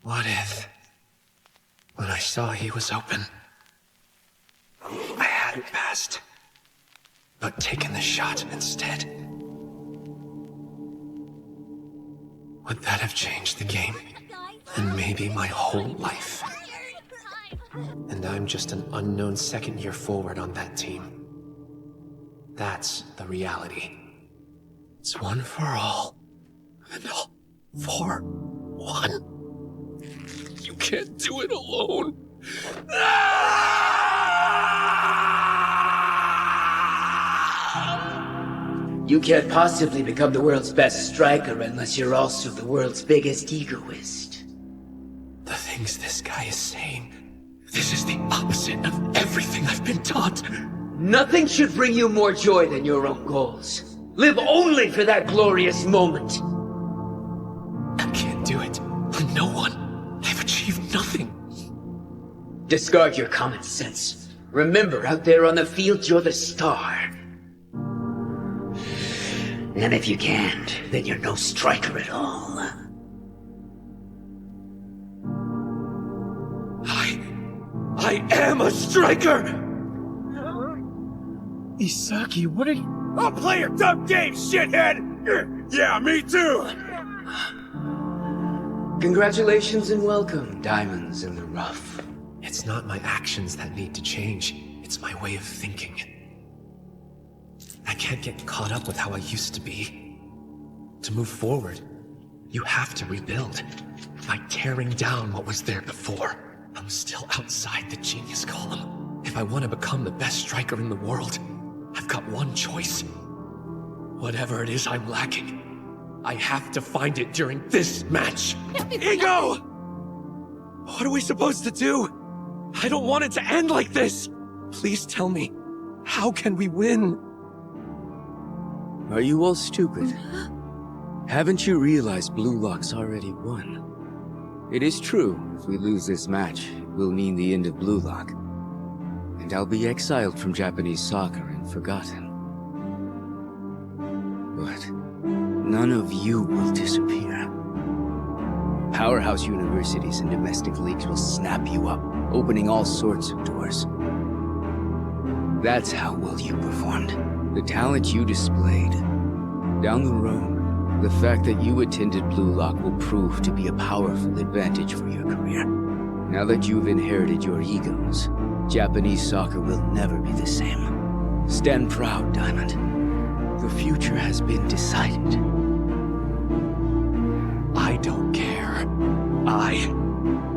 What if, when I saw he was open, I hadn't passed, but taken the shot instead? Would that have changed the game? And maybe my whole life? And I'm just an unknown second year forward on that team. That's the reality. It's one for all, and all for one. You can't do it alone. You can't possibly become the world's best striker unless you're also the world's biggest egoist. The things this guy is saying, this is the opposite of everything I've been taught. Nothing should bring you more joy than your own goals. Live only for that glorious moment. I can't do it. I'm no one. I've achieved nothing. Discard your common sense. Remember, out there on the field, you're the star. And if you can't, then you're no striker at all. I am a striker! Isaki, what are you... I'll play your dumb game, shithead! Yeah, me too! Congratulations and welcome, diamonds in the rough. It's not my actions that need to change. It's my way of thinking. I can't get caught up with how I used to be. To move forward, you have to rebuild. By tearing down what was there before. I'm still outside the genius column. If I want to become the best striker in the world, I've got one choice. Whatever it is I'm lacking, I have to find it during this match. Ego! What are we supposed to do? I don't want it to end like this. Please tell me, how can we win? Are you all stupid? Haven't you realized Blue Lock's already won? It is true, if we lose this match, it will mean the end of Blue Lock. And I'll be exiled from Japanese soccer and forgotten. But none of you will disappear. Powerhouse universities and domestic leagues will snap you up, opening all sorts of doors. That's how well you performed. The talent you displayed. Down the road, the fact that you attended Blue Lock will prove to be a powerful advantage for your career. Now that you've inherited your egos, Japanese soccer will never be the same. Stand proud, Diamond. The future has been decided. I don't care.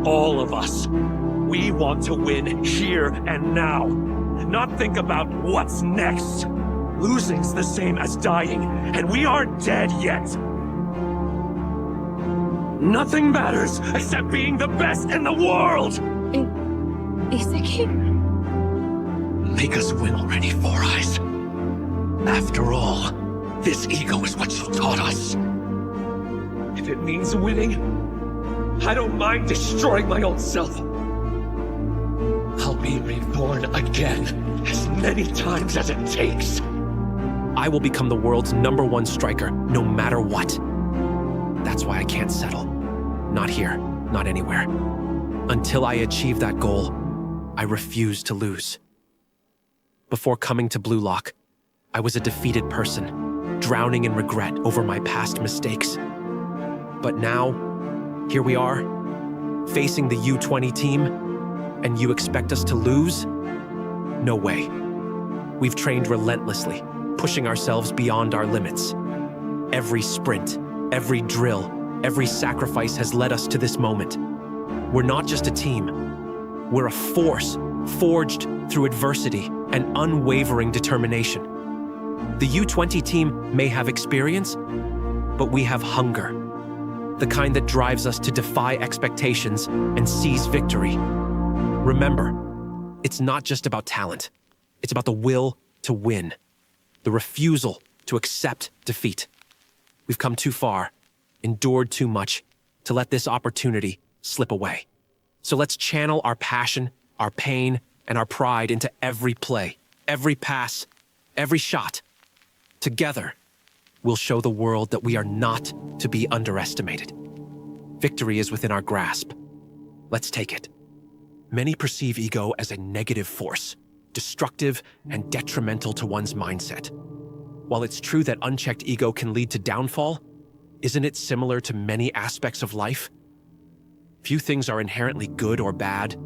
All of us, we want to win here and now. Not think about what's next. Losing's the same as dying, and we aren't dead yet. Nothing matters except being the best in the world! Isaki? Make us win already, Four Eyes. After all, this ego is what you taught us. If it means winning, I don't mind destroying my old self. I'll be reborn again, as many times as it takes. I will become the world's #1 striker, no matter what. That's why I can't settle. Not here, not anywhere. Until I achieve that goal, I refuse to lose. Before coming to Blue Lock, I was a defeated person, drowning in regret over my past mistakes. But now, here we are, facing the U20 team, and you expect us to lose? No way. We've trained relentlessly, pushing ourselves beyond our limits. Every sprint, every drill, every sacrifice has led us to this moment. We're not just a team. We're a force forged through adversity and unwavering determination. The U20 team may have experience, but we have hunger. The kind that drives us to defy expectations and seize victory. Remember, it's not just about talent. It's about the will to win. The refusal to accept defeat. We've come too far, endured too much, to let this opportunity slip away. So let's channel our passion, our pain, and our pride into every play, every pass, every shot. Together, we'll show the world that we are not to be underestimated. Victory is within our grasp. Let's take it. Many perceive ego as a negative force, destructive and detrimental to one's mindset. While it's true that unchecked ego can lead to downfall, isn't it similar to many aspects of life? Few things are inherently good or bad.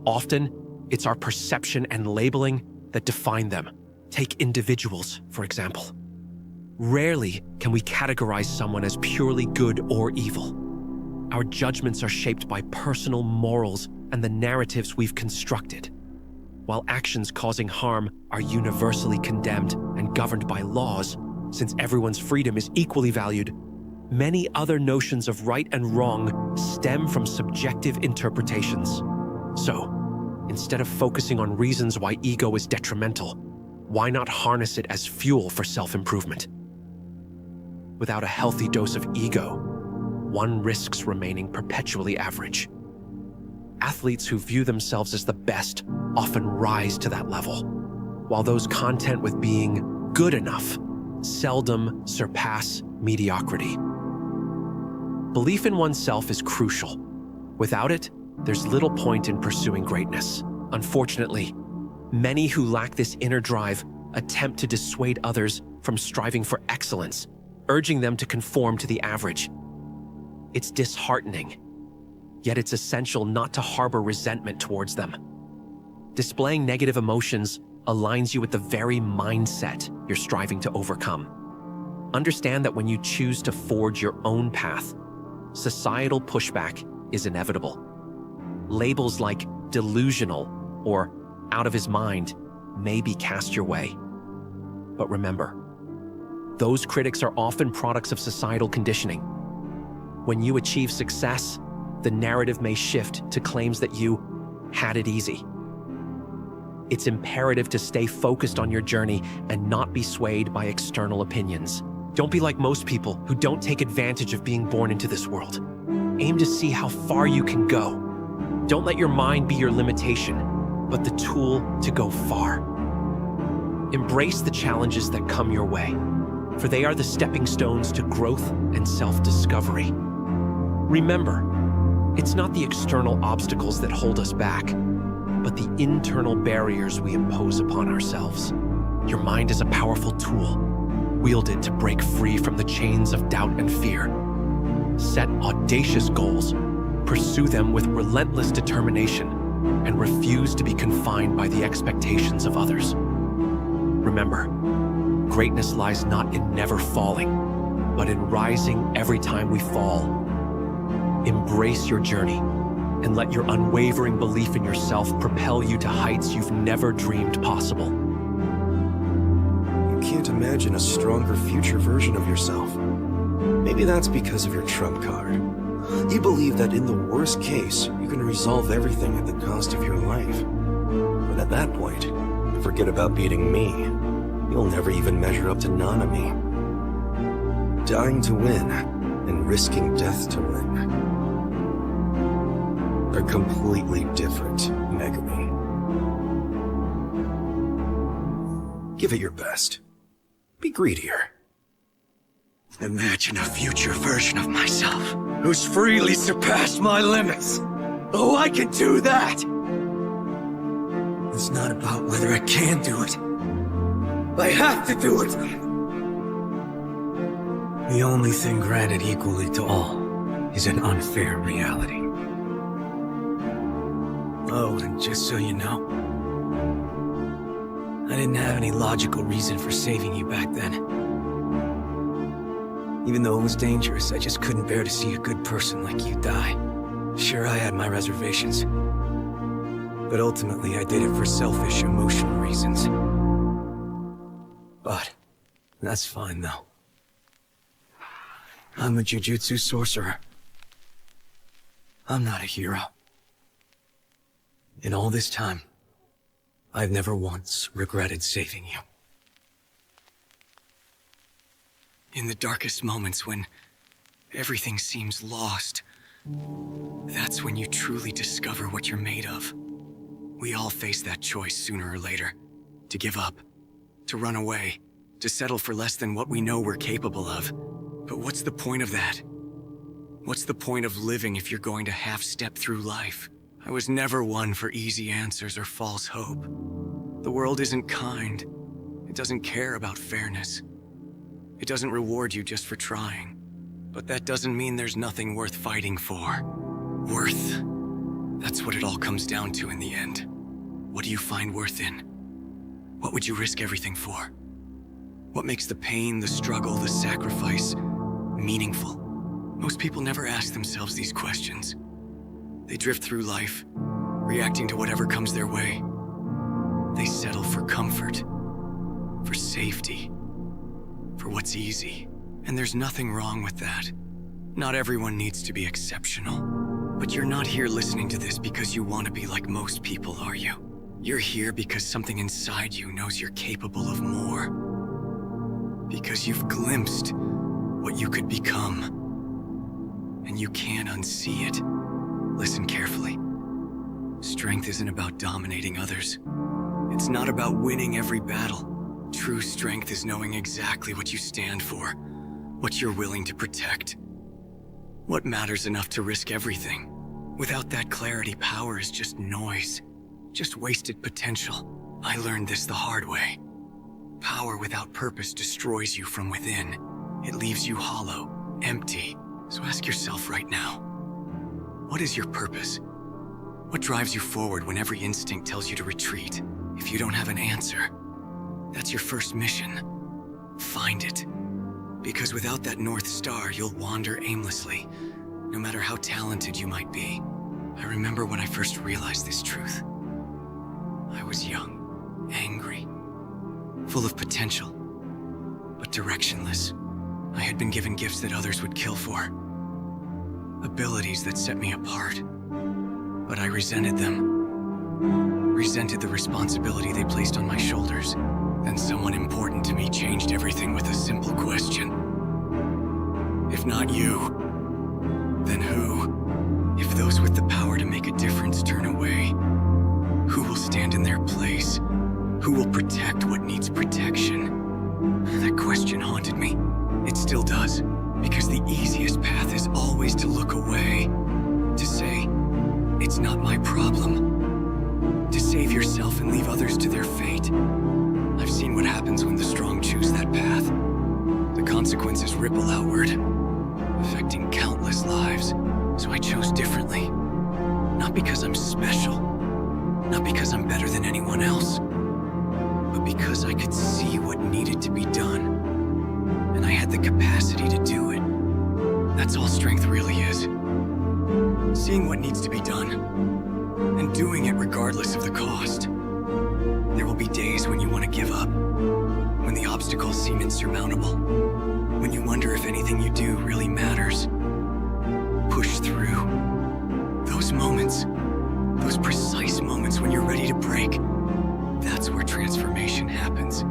Often, it's our perception and labeling that define them. Take individuals, for example. Rarely can we categorize someone as purely good or evil. Our judgments are shaped by personal morals and the narratives we've constructed. While actions causing harm are universally condemned and governed by laws, since everyone's freedom is equally valued, many other notions of right and wrong stem from subjective interpretations. So, instead of focusing on reasons why ego is detrimental, why not harness it as fuel for self-improvement? Without a healthy dose of ego, one risks remaining perpetually average. Athletes who view themselves as the best often rise to that level, while those content with being good enough seldom surpass mediocrity. Belief in oneself is crucial. Without it, there's little point in pursuing greatness. Unfortunately, many who lack this inner drive attempt to dissuade others from striving for excellence, urging them to conform to the average. It's disheartening, yet it's essential not to harbor resentment towards them. Displaying negative emotions aligns you with the very mindset you're striving to overcome. Understand that when you choose to forge your own path, societal pushback is inevitable. Labels like delusional or out of his mind may be cast your way. But remember, those critics are often products of societal conditioning. When you achieve success, the narrative may shift to claims that you had it easy. It's imperative to stay focused on your journey and not be swayed by external opinions. Don't be like most people who don't take advantage of being born into this world. Aim to see how far you can go. Don't let your mind be your limitation, but the tool to go far. Embrace the challenges that come your way, for they are the stepping stones to growth and self-discovery. Remember, it's not the external obstacles that hold us back, but the internal barriers we impose upon ourselves. Your mind is a powerful tool. Wield it to break free from the chains of doubt and fear. Set audacious goals, pursue them with relentless determination, and refuse to be confined by the expectations of others. Remember, greatness lies not in never falling, but in rising every time we fall. Embrace your journey, and let your unwavering belief in yourself propel you to heights you've never dreamed possible. You can't imagine a stronger future version of yourself. Maybe that's because of your trump card. You believe that in the worst case, you can resolve everything at the cost of your life. But at that point, forget about beating me. You'll never even measure up to Nanami. Dying to win and risking death to win are completely different, Megami. Give it your best. Be greedier. Imagine a future version of myself who's freely surpassed my limits. Oh, I can do that! It's not about whether I can do it. I have to do it! The only thing granted equally to all is an unfair reality. Oh, and just so you know, I didn't have any logical reason for saving you back then. Even though it was dangerous, I just couldn't bear to see a good person like you die. Sure, I had my reservations. But ultimately, I did it for selfish, emotional reasons. But that's fine, though. I'm a jujutsu sorcerer. I'm not a hero. In all this time, I've never once regretted saving you. In the darkest moments when everything seems lost, that's when you truly discover what you're made of. We all face that choice sooner or later. To give up, to run away, to settle for less than what we know we're capable of. But what's the point of that? What's the point of living if you're going to half-step through life? I was never one for easy answers or false hope. The world isn't kind. It doesn't care about fairness. It doesn't reward you just for trying. But that doesn't mean there's nothing worth fighting for. Worth. That's what it all comes down to in the end. What do you find worth in? What would you risk everything for? What makes the pain, the struggle, the sacrifice meaningful? Most people never ask themselves these questions. They drift through life, reacting to whatever comes their way. They settle for comfort, for safety, for what's easy. And there's nothing wrong with that. Not everyone needs to be exceptional. But you're not here listening to this because you want to be like most people, are you? You're here because something inside you knows you're capable of more. Because you've glimpsed what you could become. And you can't unsee it. Listen carefully. Strength isn't about dominating others. It's not about winning every battle. True strength is knowing exactly what you stand for, what you're willing to protect, what matters enough to risk everything. Without that clarity, power is just noise, just wasted potential. I learned this the hard way. Power without purpose destroys you from within. It leaves you hollow, empty. So ask yourself right now, what is your purpose? What drives you forward when every instinct tells you to retreat? If you don't have an answer, that's your first mission. Find it. Because without that North Star, you'll wander aimlessly, no matter how talented you might be. I remember when I first realized this truth. I was young, angry, full of potential, but directionless. I had been given gifts that others would kill for, abilities that set me apart. But I resented them, resented the responsibility they placed on my shoulders. Then someone important to me changed everything with a simple question. If not you, then who? If those with the power to make a difference turn away, who will stand in their place? Who will protect what needs protection? That question haunted me. It still does, because the easiest path is always to look away, to say, it's not my problem, to save yourself and leave others to their fate. I've seen what happens when the strong choose that path. The consequences ripple outward, affecting countless lives. So I chose differently. Not because I'm special, not because I'm better than anyone else, but because I could see what needed to be done. And I had the capacity to do it. That's all strength really is. Seeing what needs to be done, and doing it regardless of the cost. There will be days when you want to give up, when the obstacles seem insurmountable, when you wonder if anything you do really matters. Push through. Those moments, those precise moments when you're ready to break, that's where transformation happens.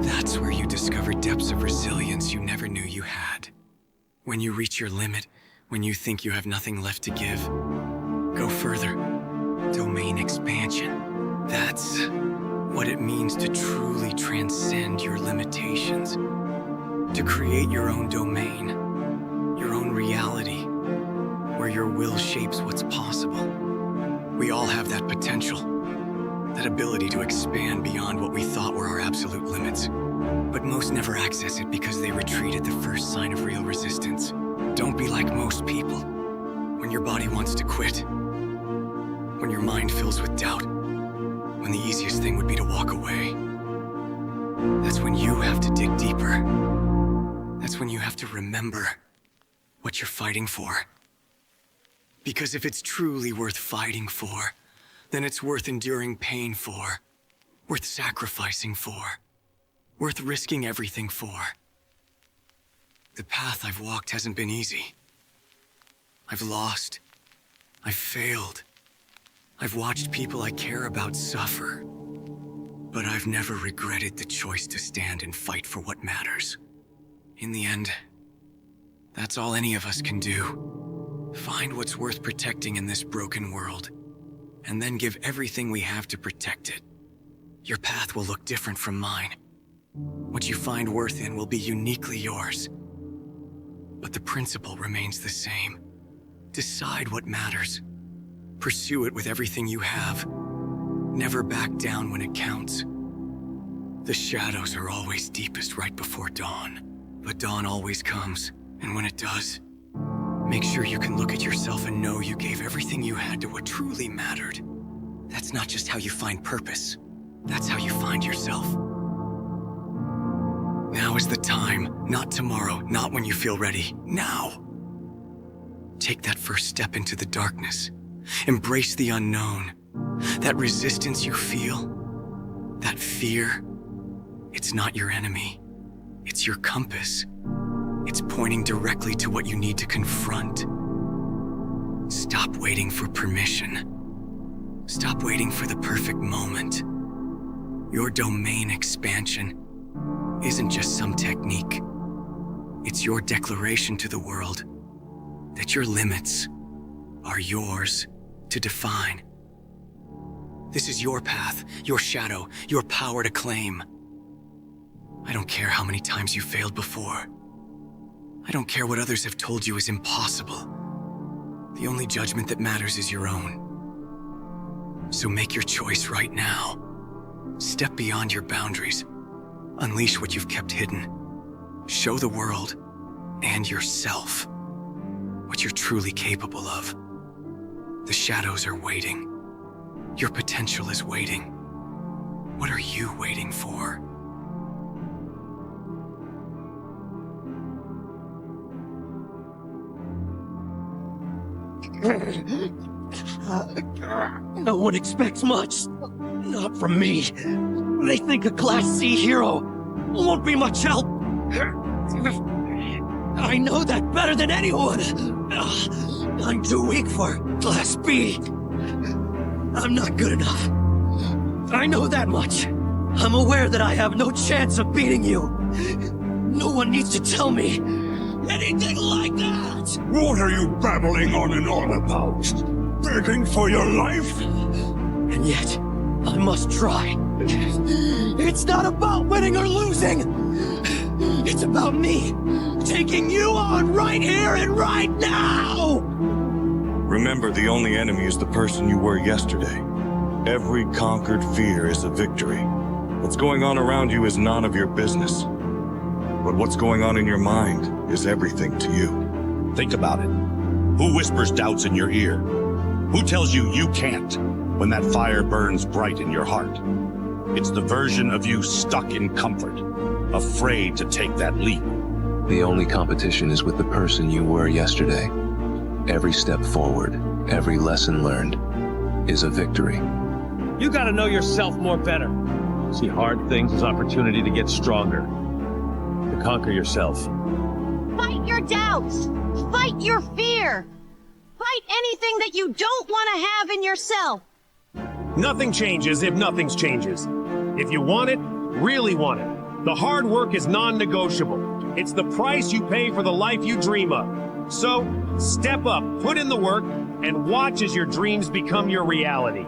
That's where you discover depths of resilience you never knew you had. When you reach your limit, when you think you have nothing left to give, go further. Domain expansion. That's what it means to truly transcend your limitations. To create your own domain, your own reality, where your will shapes what's possible. We all have that potential, that ability to expand beyond what we thought were our absolute limits. But most never access it because they retreat at the first sign of real resistance. Don't be like most people. When your body wants to quit, when your mind fills with doubt, when the easiest thing would be to walk away, that's when you have to dig deeper. That's when you have to remember what you're fighting for. Because if it's truly worth fighting for, then it's worth enduring pain for, worth sacrificing for, worth risking everything for. The path I've walked hasn't been easy. I've lost. I've failed. I've watched people I care about suffer. But I've never regretted the choice to stand and fight for what matters. In the end, that's all any of us can do. Find what's worth protecting in this broken world, and then give everything we have to protect it. Your path will look different from mine. What you find worth in will be uniquely yours. But the principle remains the same. Decide what matters. Pursue it with everything you have. Never back down when it counts. The shadows are always deepest right before dawn. But dawn always comes, and when it does, make sure you can look at yourself and know you gave everything you had to what truly mattered. That's not just how you find purpose. That's how you find yourself. Now is the time, not tomorrow, not when you feel ready. Now! Take that first step into the darkness. Embrace the unknown. That resistance you feel, that fear, it's not your enemy. It's your compass. It's pointing directly to what you need to confront. Stop waiting for permission. Stop waiting for the perfect moment. Your domain expansion isn't just some technique. It's your declaration to the world that your limits are yours to define. This is your path, your shadow, your power to claim. I don't care how many times you failed before. I don't care what others have told you is impossible. The only judgment that matters is your own. So make your choice right now. Step beyond your boundaries. Unleash what you've kept hidden. Show the world and yourself what you're truly capable of. The shadows are waiting. Your potential is waiting. What are you waiting for? No one expects much. Not from me. They think a Class C hero won't be much help. I know that better than anyone. I'm too weak for Class B. I'm not good enough. I know that much. I'm aware that I have no chance of beating you. No one needs to tell me anything like that! What are you babbling on and on about? Begging for your life? And yet, I must try. It's not about winning or losing! It's about me taking you on right here and right now! Remember, the only enemy is the person you were yesterday. Every conquered fear is a victory. What's going on around you is none of your business. But what's going on in your mind is everything to you. Think about it. Who whispers doubts in your ear? Who tells you you can't when that fire burns bright in your heart? It's the version of you stuck in comfort, afraid to take that leap. The only competition is with the person you were yesterday. Every step forward, every lesson learned, is a victory. You gotta know yourself more better. See hard things as opportunity to get stronger. To conquer yourself. Fight your doubts. Fight your fear. Fight anything that you don't want to have in yourself. Nothing changes if nothing changes. If you want it, really want it. The hard work is non-negotiable. It's the price you pay for the life you dream of. So, step up, put in the work, and watch as your dreams become your reality.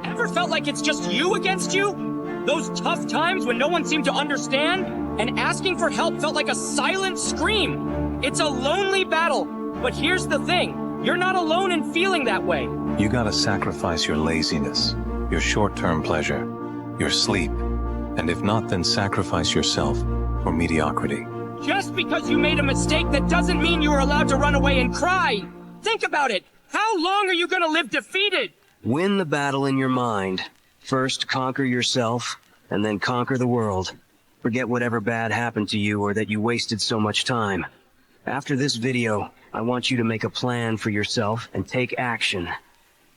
Ever felt like it's just you against you? Those tough times when no one seemed to understand, and asking for help felt like a silent scream. It's a lonely battle, but here's the thing. You're not alone in feeling that way. You gotta sacrifice your laziness, your short-term pleasure, your sleep, and if not, then sacrifice yourself for mediocrity. Just because you made a mistake, that doesn't mean you are allowed to run away and cry. Think about it. How long are you gonna live defeated? Win the battle in your mind. First, conquer yourself, and then conquer the world. Forget whatever bad happened to you or that you wasted so much time. After this video, I want you to make a plan for yourself and take action.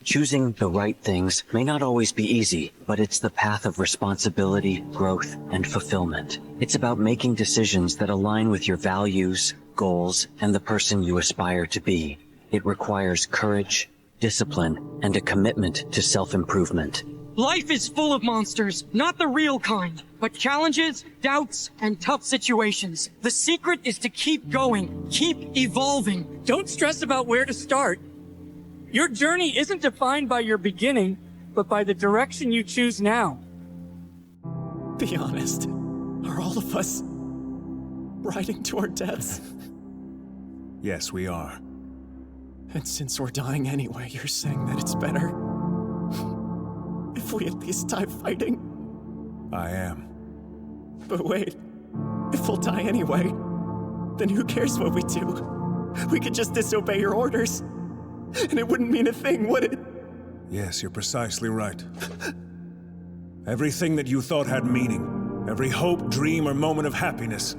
Choosing the right things may not always be easy, but it's the path of responsibility, growth, and fulfillment. It's about making decisions that align with your values, goals, and the person you aspire to be. It requires courage, discipline, and a commitment to self-improvement. Life is full of monsters, not the real kind, but challenges, doubts, and tough situations. The secret is to keep going, keep evolving. Don't stress about where to start. Your journey isn't defined by your beginning, but by the direction you choose now. Be honest. Are all of us riding to our deaths? Yes, we are. And since we're dying anyway, you're saying that it's better if we at least die fighting? I am. But wait, if we'll die anyway, then who cares what we do? We could just disobey your orders, and it wouldn't mean a thing, would it? Yes, you're precisely right. Everything that you thought had meaning, every hope, dream, or moment of happiness,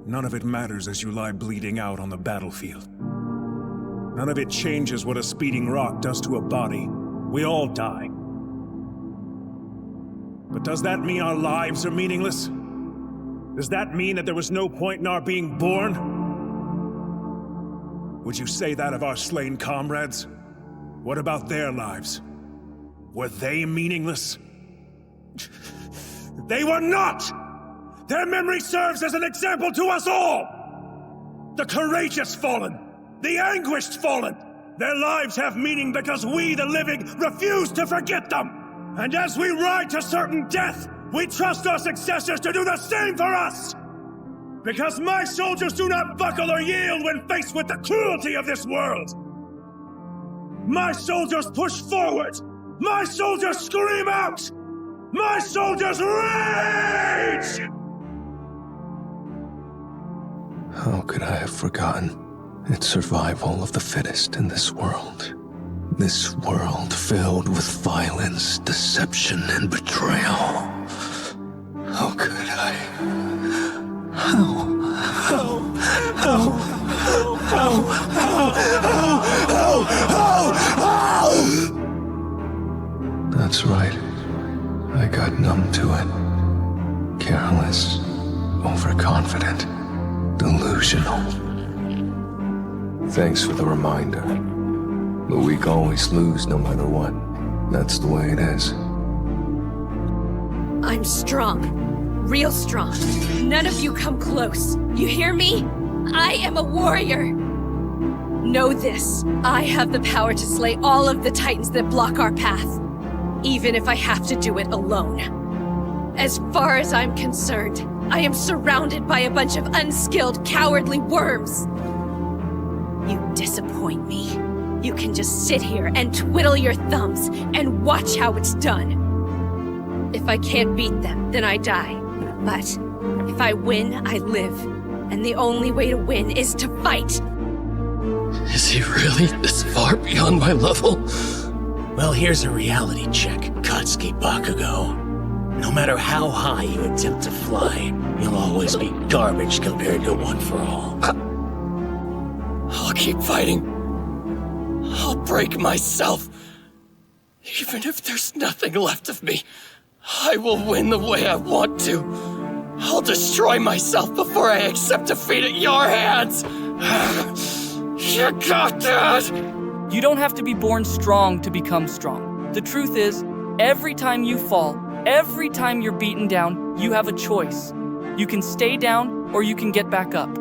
none of it matters as you lie bleeding out on the battlefield. None of it changes what a speeding rock does to a body. We all die. But does that mean our lives are meaningless? Does that mean that there was no point in our being born? Would you say that of our slain comrades? What about their lives? Were they meaningless? They were not! Their memory serves as an example to us all! The courageous fallen, the anguished fallen, their lives have meaning because we, the living, refuse to forget them! And as we ride to certain death, we trust our successors to do the same for us! Because my soldiers do not buckle or yield when faced with the cruelty of this world! My soldiers push forward! My soldiers scream out! My soldiers rage! How could I have forgotten? It's survival of the fittest in this world. This world filled with violence, deception, and betrayal. How could I? How? That's right. I got numb to it. Careless, overconfident, delusional. Thanks for the reminder. The weak always lose no matter what. That's the way it is. I'm strong. Real strong. None of you come close. You hear me? I am a warrior. Know this. I have the power to slay all of the titans that block our path. Even if I have to do it alone. As far as I'm concerned, I am surrounded by a bunch of unskilled, cowardly worms. You disappoint me. You can just sit here and twiddle your thumbs and watch how it's done. If I can't beat them, then I die. But if I win, I live. And the only way to win is to fight. Is he really this far beyond my level? Well, here's a reality check, Katsuki Bakugo. No matter how high you attempt to fly, you'll always be garbage compared to One for All. I'll keep fighting. I'll break myself. Even if there's nothing left of me, I will win the way I want to. I'll destroy myself before I accept defeat at your hands. You got that? You don't have to be born strong to become strong. The truth is, every time you fall, every time you're beaten down, you have a choice. You can stay down or you can get back up.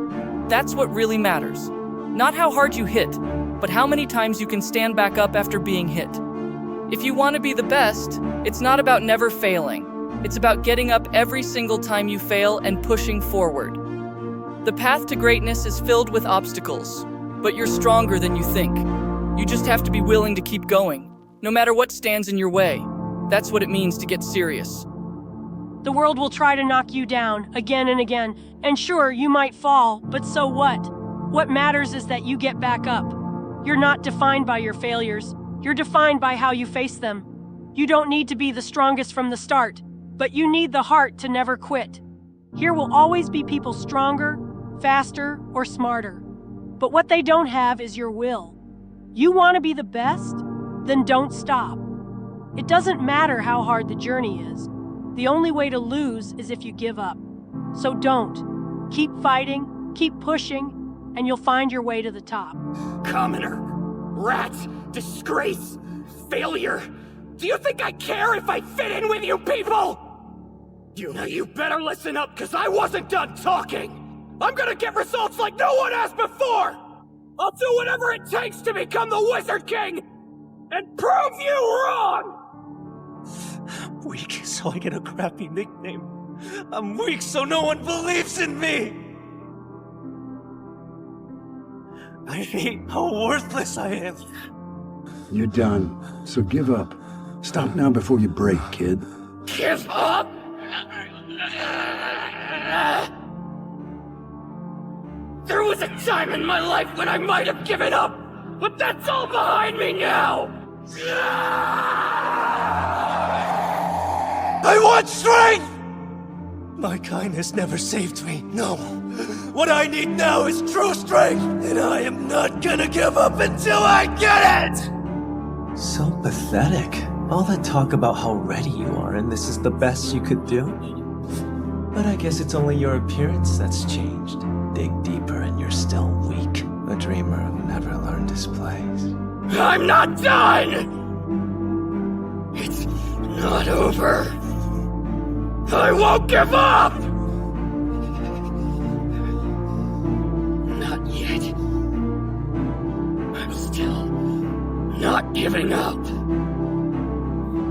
That's what really matters. Not how hard you hit, but how many times you can stand back up after being hit. If you want to be the best, it's not about never failing. It's about getting up every single time you fail and pushing forward. The path to greatness is filled with obstacles, but you're stronger than you think. You just have to be willing to keep going, no matter what stands in your way. That's what it means to get serious. The world will try to knock you down again and again, and sure, you might fall, but so what? What matters is that you get back up. You're not defined by your failures. You're defined by how you face them. You don't need to be the strongest from the start, but you need the heart to never quit. Here will always be people stronger, faster, or smarter. But what they don't have is your will. You want to be the best? Then don't stop. It doesn't matter how hard the journey is. The only way to lose is if you give up. So don't. Keep fighting, keep pushing, and you'll find your way to the top. Commoner, rat, disgrace, failure. Do you think I care if I fit in with you people? Now you better listen up, because I wasn't done talking. I'm gonna get results like no one has before. I'll do whatever it takes to become the Wizard King and prove you wrong. I'm weak, so I get a crappy nickname. I'm weak, so no one believes in me. I hate how worthless I am. You're done, so give up. Stop now before you break, kid. Give up? There was a time in my life when I might have given up, but that's all behind me now! I want strength! My kindness never saved me, no. What I need now is true strength, and I am not gonna give up until I get it! So pathetic. All that talk about how ready you are and this is the best you could do. But I guess it's only your appearance that's changed. Dig deeper and you're still weak. A dreamer who never learned his place. I'm not done! It's not over. I won't give up! Not yet. I'm still not giving up.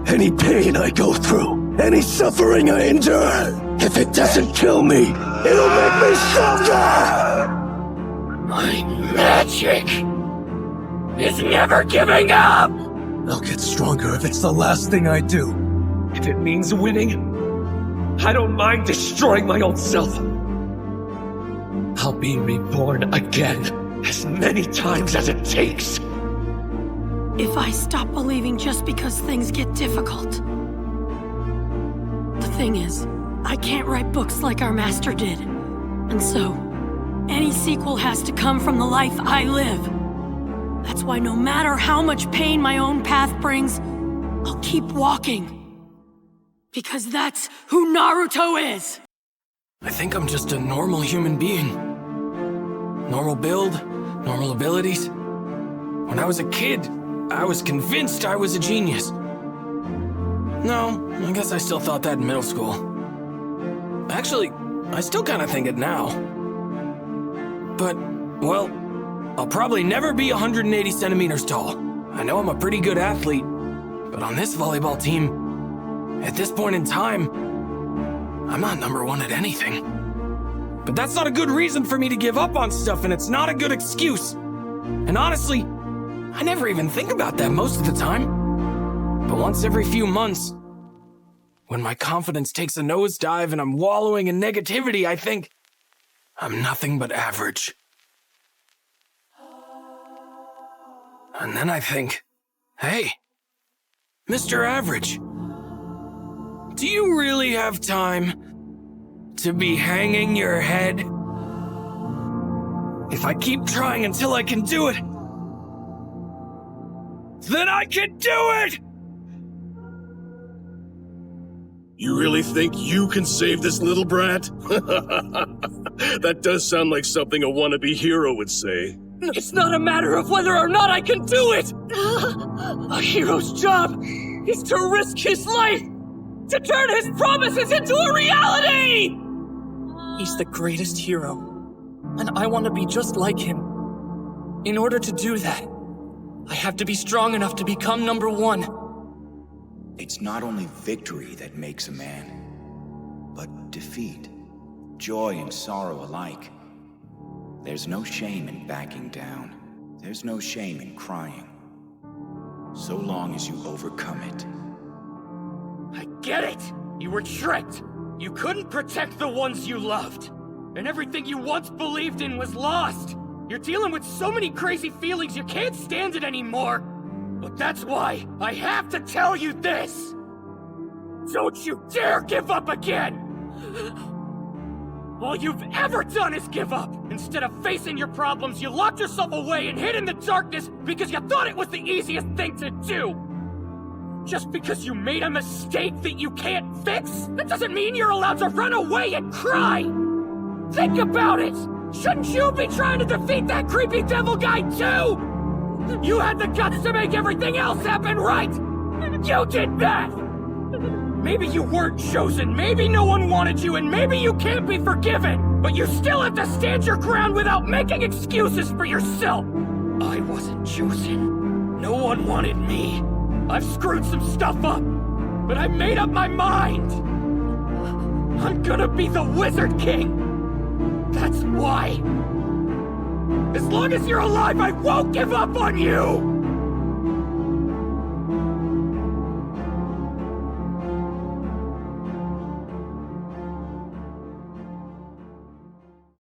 Any pain I go through, any suffering I endure, if it doesn't kill me, it'll make me stronger! My magic is never giving up! I'll get stronger if it's the last thing I do. If it means winning, I don't mind destroying my old self. I'll be reborn again, as many times as it takes. If I stop believing just because things get difficult. The thing is, I can't write books like our master did. And so, any sequel has to come from the life I live. That's why no matter how much pain my own path brings, I'll keep walking. Because that's who Naruto is! I think I'm just a normal human being. Normal build, normal abilities. When I was a kid, I was convinced I was a genius. No, I guess I still thought that in middle school. Actually, I still kind of think it now. But, well, I'll probably never be 180 centimeters tall. I know I'm a pretty good athlete, but on this volleyball team, at this point in time, I'm not number one at anything. But that's not a good reason for me to give up on stuff, and it's not a good excuse. And honestly, I never even think about that most of the time. But once every few months, when my confidence takes a nosedive and I'm wallowing in negativity, I think I'm nothing but average. And then I think, hey, Mr. Average, do you really have time to be hanging your head? If I keep trying until I can do it, then I can do it! You really think you can save this little brat? That does sound like something a wannabe hero would say. It's not a matter of whether or not I can do it! A hero's job is to risk his life, to turn his promises into a reality! He's the greatest hero, and I want to be just like him. In order to do that, I have to be strong enough to become number one. It's not only victory that makes a man, but defeat, joy and sorrow alike. There's no shame in backing down. There's no shame in crying. So long as you overcome it. I get it! You were tricked! You couldn't protect the ones you loved! And everything you once believed in was lost! You're dealing with so many crazy feelings you can't stand it anymore! But that's why I have to tell you this! Don't you dare give up again! All you've ever done is give up! Instead of facing your problems, you locked yourself away and hid in the darkness because you thought it was the easiest thing to do! Just because you made a mistake that you can't fix, that doesn't mean you're allowed to run away and cry! Think about it! Shouldn't you be trying to defeat that creepy devil guy too? You had the guts to make everything else happen, right? You did that! Maybe you weren't chosen, maybe no one wanted you, and maybe you can't be forgiven! But you still have to stand your ground without making excuses for yourself! I wasn't chosen. No one wanted me. I've screwed some stuff up, but I made up my mind! I'm gonna be the Wizard King! That's why! As long as you're alive, I won't give up on you!